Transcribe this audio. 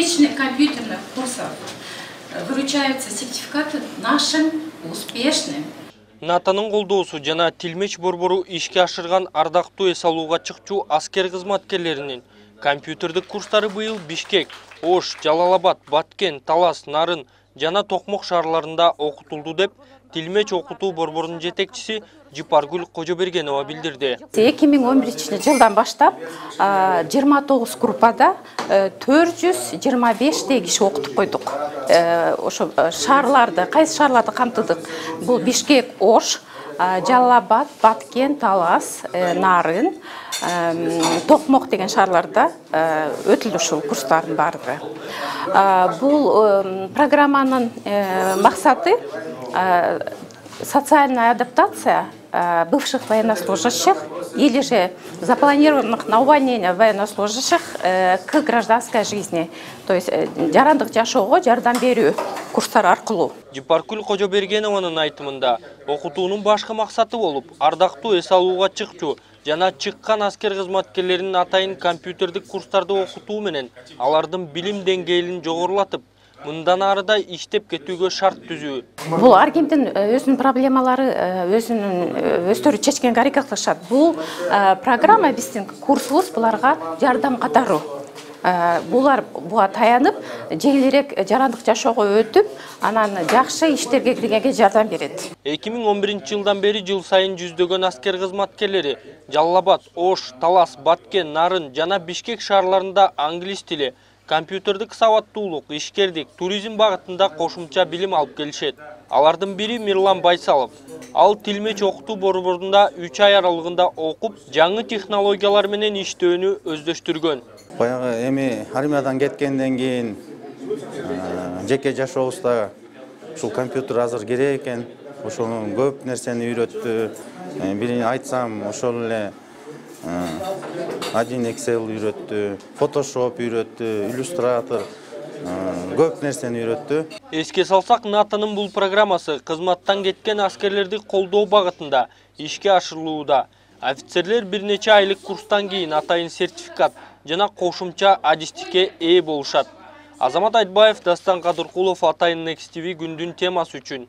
различных компьютерных курсов выручаются сертификаты нашим успешным. НАТОнун колдоосу жана Тилмеч борбору ишке ашырган ардактуу эс алууга чыкчу аскер кызматкерлеринин компьютердик курстары быйыл Бишкек, Ош, Жалалабад, Баткен, Талас, Нарын жана Токмок шаарларында окутулду деп Тилмеч окутуу борборунун жетекчиси Жипаргүл Кожобергенова билдирди. 2011 жылдан баштап 29 группада 425 киши окутуп койдук. Ошо шаарларды, кайсы шаарларды камтыдык? Бул Бишкек, Ош, Жалалабад, Баткен, Талас, Нарын, Токмок деген шаарларда өтүлдү ушул курстардын баардыгы. Бул программанын максаты социальная адаптация бывших военнослужащих или же запланированных на увольнение военнослужащих к гражданской жизни. То есть жарандык жашоого жардам берүү курстар аркылуу. Жипаргүл Кожобергенованын айтымында окутуунун башкы максаты болуп, ардактуу эс алууга чыкчу жана чыккан аскер кызматкерлеринин атайын компьютердик курстарды окутуу менен алардын билим деңгээлин жогорулатып, мындан арыда иштеп кетүүгө шарт түзүү. Бул ар кимдин өзүнүн проблемалары, өздөрү чечкенге аракет кылышат. Бул программа биздин курсубуз буларга жардам катары. Булар буга таянып, жеңилирээк жарандык жашоого өтүп, анан жакшы иштерге киргенге жардам берет. 2011 жылдан бери жыл сайын жүздөгөн аскер кызматкерлери Жалалабад, Ош, Талас, Баткен, Нарын жана Бишкек шаарларында англис тили, компьютердик сабаттуулук, ишкердик, туризм багытында кошумча билим алып келишет. Алардын бири Мирлан Байсалов. Ал Тилмеч окутуу борборунда 3 ай аралыгында окуп, жаңы технологиялар менен иштөөнү өздөштүргөн. Баягы эми армиядан кеткенден кийин жеке жашообузда ушул компьютер азыр керек экен. Ошонун көп нерсени үйрөттү. Бирин айтсам, ошол эле 1 Excel үйрөттү, Photoshop үйрөттү, Illustrator көп нерсени үйрөттү. Эске салсак, НАТОнун бул программасы кызматтан кеткен аскерлерди колдоо багытында ишке ашырылууда. Офицерлер бир нече айлык курстан кийин атайын сертификат жана кошумча адистикке ээ болушат. Азамат Айтбаев, Дастан Кадыркулов, Атайын Next TV күндүн темасы үчүн.